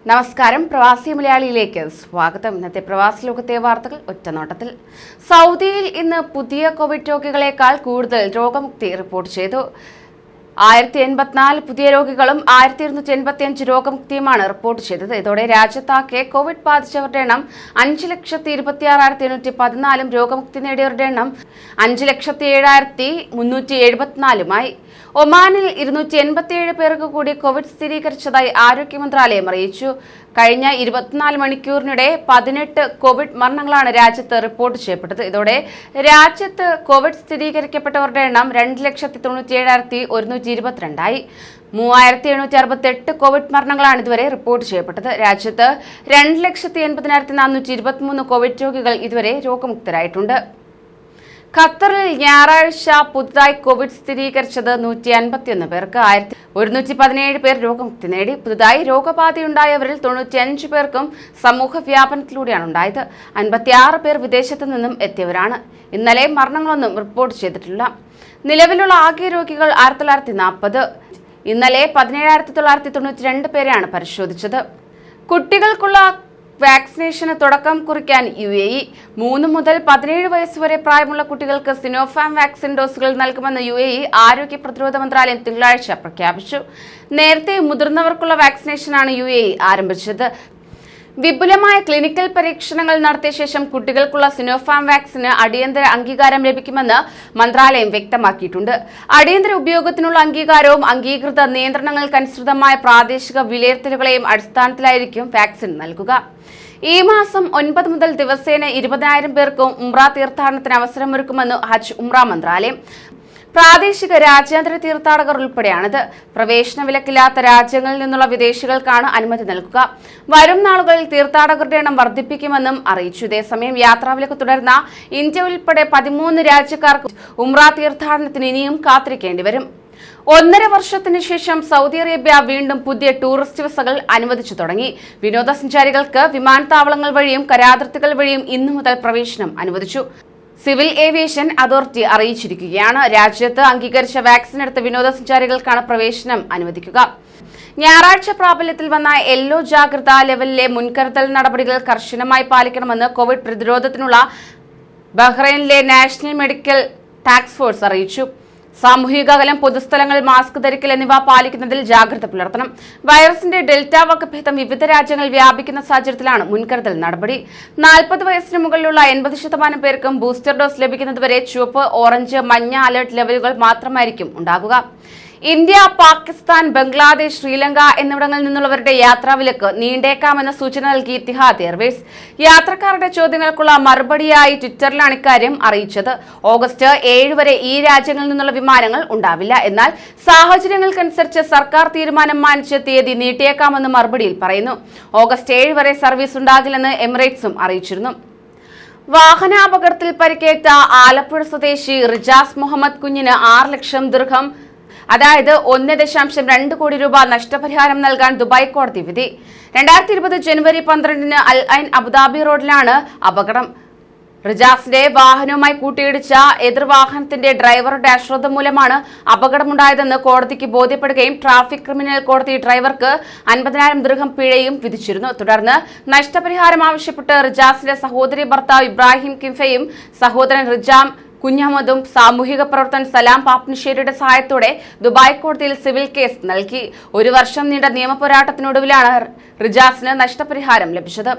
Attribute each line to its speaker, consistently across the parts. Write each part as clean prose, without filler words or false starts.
Speaker 1: നമസ്കാരം. പ്രവാസി മലയാളിയിലേക്ക് സ്വാഗതം. ഇന്നത്തെ പ്രവാസി ലോകത്തെ വാർത്തകൾ ഒറ്റനോട്ടത്തിൽ. സൗദിയിൽ ഇന്ന് പുതിയ കോവിഡ് രോഗികളെക്കാൾ കൂടുതൽ രോഗമുക്തി റിപ്പോർട്ട് ചെയ്തു. 1084 പുതിയ രോഗികളും 1285 രോഗമുക്തിയുമാണ് റിപ്പോർട്ട് ചെയ്തത്. ഇതോടെ രാജ്യത്താകെ കോവിഡ് ബാധിച്ചവരുടെ എണ്ണം 5,26,814, രോഗമുക്തി നേടിയവരുടെ എണ്ണം 5,07,374 ഒമാനിൽ 287 പേർക്ക് കൂടി കോവിഡ് സ്ഥിരീകരിച്ചതായി ആരോഗ്യ മന്ത്രാലയം അറിയിച്ചു. കഴിഞ്ഞ 24 മണിക്കൂറിനിടെ 18 കോവിഡ് മരണങ്ങളാണ് രാജ്യത്ത് റിപ്പോർട്ട് ചെയ്യപ്പെട്ടത്. ഇതോടെ രാജ്യത്ത് കോവിഡ് സ്ഥിരീകരിക്കപ്പെട്ടവരുടെ എണ്ണം 2,97,122 3,768 കോവിഡ് മരണങ്ങളാണ് ഇതുവരെ റിപ്പോർട്ട് ചെയ്യപ്പെട്ടത്. രാജ്യത്ത് 2,80,423 കോവിഡ് രോഗികൾ ഇതുവരെ രോഗമുക്തരായിട്ടുണ്ട്. ഖത്തറിൽ ഞായറാഴ്ച പുതുതായി കോവിഡ് സ്ഥിരീകരിച്ചത് 151 പേർക്ക്. 117 പേർ രോഗമുക്തി നേടി. പുതുതായി രോഗബാധയുണ്ടായവരിൽ 95 പേർക്കും സമൂഹ വ്യാപനത്തിലൂടെയാണ് ഉണ്ടായത്. 56 പേർ വിദേശത്തു നിന്നും എത്തിയവരാണ്. ഇന്നലെ മരണങ്ങളൊന്നും റിപ്പോർട്ട് ചെയ്തിട്ടില്ല. നിലവിലുള്ള ആകെ രോഗികൾ 1940. ഇന്നലെ 17,992 പേരെയാണ് പരിശോധിച്ചത്. കുട്ടികൾക്കുള്ള വാക്സിനേഷന് തുടക്കം കുറിക്കാൻ UAE 3 മുതൽ 17 വയസ്സ് വരെ പ്രായമുള്ള കുട്ടികൾക്ക് സിനോഫാം വാക്സിൻ ഡോസുകൾ നൽകുമെന്ന് UAE ആരോഗ്യ പ്രതിരോധ മന്ത്രാലയം തിങ്കളാഴ്ച പ്രഖ്യാപിച്ചു. നേരത്തെ മുതിർന്നവർക്കുള്ള വാക്സിനേഷനാണ് UAE ആരംഭിച്ചത്. വിപുലമായ ക്ലിനിക്കൽ പരീക്ഷണങ്ങൾ നടത്തിയ ശേഷം കുട്ടികൾക്കുള്ള സിനോഫാം വാക്സിന് അടിയന്തര അംഗീകാരം ലഭിക്കുമെന്ന് മന്ത്രാലയം വ്യക്തമാക്കിയിട്ടുണ്ട്. അടിയന്തര ഉപയോഗത്തിനുള്ള അംഗീകാരവും അംഗീകൃത നിയന്ത്രണങ്ങൾക്കനുസൃതമായ പ്രാദേശിക വിലയിരുത്തലുകളെയും അടിസ്ഥാനത്തിലായിരിക്കും വാക്സിൻ നൽകുക. ഈ മാസം 9 മുതൽ ദിവസേന 20,000 പേർക്കും ഉംറ തീർത്ഥാടനത്തിന് അവസരമൊരുക്കുമെന്ന് ഹജ്ജ് ഉംറ മന്ത്രാലയം. പ്രാദേശിക രാജ്യാന്തര തീർത്ഥാടകർ ഉൾപ്പെടെയാണിത്. പ്രവേശന വിലക്കില്ലാത്ത രാജ്യങ്ങളിൽ നിന്നുള്ള വിദേശികൾക്കാണ് അനുമതി നൽകുക. വരും നാളുകളിൽ തീർത്ഥാടകരുടെ എണ്ണം വർദ്ധിപ്പിക്കുമെന്നും അറിയിച്ചു. ഇതേസമയം യാത്രാവിലക്ക് തുടർന്ന ഇന്ത്യ ഉൾപ്പെടെ 13 രാജ്യക്കാർക്ക് ഉംറ തീർത്ഥാടനത്തിന് ഇനിയും കാത്തിരിക്കേണ്ടി വരും. 1.5 വർഷത്തിന് ശേഷം സൗദി അറേബ്യ വീണ്ടും പുതിയ ടൂറിസ്റ്റ് വിസകൾ അനുവദിച്ചു തുടങ്ങി. വിനോദസഞ്ചാരികൾക്ക് വിമാനത്താവളങ്ങൾ വഴിയും കരാതിർത്തികൾ വഴിയും ഇന്നു മുതൽ പ്രവേശനം അനുവദിച്ചു. സിവിൽ ഏവിയേഷൻ അതോറിറ്റി അറിയിച്ചിരിക്കുകയാണ്. രാജ്യത്ത് അംഗീകരിച്ച വാക്സിൻ എടുത്ത വിനോദസഞ്ചാരികൾക്കാണ് പ്രവേശനം അനുവദിക്കുക. ഞായറാഴ്ച പ്രാബല്യത്തിൽ വന്ന യെല്ലോ ജാഗ്രതാ ലെവലിലെ മുൻകരുതൽ നടപടികൾ കർശനമായി പാലിക്കണമെന്ന് കോവിഡ് പ്രതിരോധത്തിനുള്ള ബഹ്റൈനിലെ നാഷണൽ മെഡിക്കൽ ടാസ്ക് ഫോഴ്സ് അറിയിച്ചു. സാമൂഹിക അകലം, പൊതുസ്ഥലങ്ങളിൽ മാസ്ക് ധരിക്കൽ എന്നിവ പാലിക്കുന്നതിൽ ജാഗ്രത പുലർത്തണം. വൈറസിന്റെ ഡെൽറ്റ വകഭേദം വിവിധ രാജ്യങ്ങളിൽ വ്യാപിക്കുന്ന സാഹചര്യത്തിലാണ് മുൻകരുതൽ നടപടി. 40 വയസ്സിന് മുകളിലുള്ള 80% പേർക്കും ബൂസ്റ്റർ ഡോസ് ലഭിക്കുന്നതുവരെ ചുവപ്പ്, ഓറഞ്ച്, മഞ്ഞ അലർട്ട് ലെവലുകൾ മാത്രമായിരിക്കും ഉണ്ടാകുക. ഇന്ത്യ, പാകിസ്ഥാൻ, ബംഗ്ലാദേശ്, ശ്രീലങ്ക എന്നിവിടങ്ങളിൽ നിന്നുള്ളവരുടെ യാത്രാവിലക്ക് നീണ്ടേക്കാമെന്ന സൂചന നൽകി ഇത്തിഹാദ് എയർവേസ്. യാത്രക്കാരുടെ ചോദ്യങ്ങൾക്കുള്ള മറുപടിയായി ട്വിറ്ററിലാണ് ഇക്കാര്യം അറിയിച്ചത്. ഓഗസ്റ്റ് 7 വരെ ഈ രാജ്യങ്ങളിൽ നിന്നുള്ള വിമാനങ്ങൾ ഉണ്ടാവില്ല. എന്നാൽ സാഹചര്യങ്ങൾക്കനുസരിച്ച് സർക്കാർ തീരുമാനം മാനിച്ച് തീയതി നീട്ടിയേക്കാമെന്ന് മറുപടിയിൽ പറയുന്നു. ഓഗസ്റ്റ് 7 വരെ സർവീസ് ഉണ്ടാകില്ലെന്ന് എമിറേറ്റ്സും അറിയിച്ചിരുന്നു. വാഹനാപകടത്തിൽ പരിക്കേറ്റ ആലപ്പുഴ സ്വദേശി റിജാസ് മുഹമ്മദ് കുഞ്ഞിന് 6 ലക്ഷം ദിർഹം, അതായത് 1.2 കോടി രൂപ നഷ്ടപരിഹാരം നൽകാൻ ദുബായ് കോടതി വിധി. 2020 ജനുവരി 12-ന് അൽ ഐൻ അബുദാബി റോഡിലാണ് അപകടം. റിജാസിന്റെ വാഹനവുമായി കൂട്ടിയിടിച്ച എതിർവാഹനത്തിന്റെ ഡ്രൈവറുടെ അശ്രദ്ധ മൂലമാണ് അപകടമുണ്ടായതെന്ന് കോടതിക്ക് ബോധ്യപ്പെടുകയും ട്രാഫിക് ക്രിമിനൽ കോടതി ഡ്രൈവർക്ക് 50,000 ദിർഹം പിഴയും വിധിച്ചിരുന്നു. തുടർന്ന് നഷ്ടപരിഹാരം ആവശ്യപ്പെട്ട് റിജാസിന്റെ സഹോദരി ഭർത്താവ് ഇബ്രാഹിം കിംഫയും സഹോദരൻ റിജാം കുഞ്ഞഹമ്മദും സാമൂഹിക പ്രവർത്തകൻ സലാം പാപ്നിശ്ശേരിയുടെ സഹായത്തോടെ ദുബായ് കോടതിയിൽ സിവിൽ കേസ് നൽകി. 1 വർഷം നീണ്ട നിയമപോരാട്ടത്തിനൊടുവിലാണ് റിജാസിന് നഷ്ടപരിഹാരം ലഭിച്ചത്.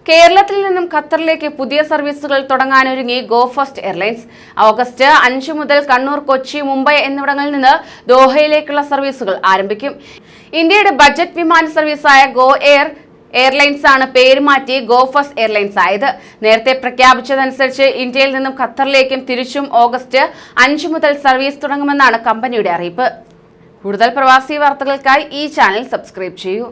Speaker 1: കേരളത്തിൽ നിന്നും ഖത്തറിലേക്ക് പുതിയ സർവീസുകൾ തുടങ്ങാനൊരുങ്ങി ഗോ ഫസ്റ്റ് എയർലൈൻസ്. ഓഗസ്റ്റ് 5 മുതൽ കണ്ണൂർ, കൊച്ചി, മുംബൈ എന്നിവിടങ്ങളിൽ നിന്ന് ദോഹയിലേക്കുള്ള സർവീസുകൾ ആരംഭിക്കും. ഇന്ത്യയുടെ ബജറ്റ് വിമാന സർവീസായ ഗോ എയർലൈൻസ് ആണ് പേര് മാറ്റി ഗോ ഫസ്റ്റ് എയർലൈൻസ് ആയത്. നേരത്തെ പ്രഖ്യാപിച്ചതനുസരിച്ച് ഇന്ത്യയിൽ നിന്നും ഖത്തറിലേക്കും തിരിച്ചും ഓഗസ്റ്റ് 5 മുതൽ സർവീസ് തുടങ്ങുമെന്നാണ് കമ്പനിയുടെ അറിയിപ്പ്. കൂടുതൽ പ്രവാസി വാർത്തകൾക്കായി ഈ ചാനൽ സബ്സ്ക്രൈബ് ചെയ്യൂ.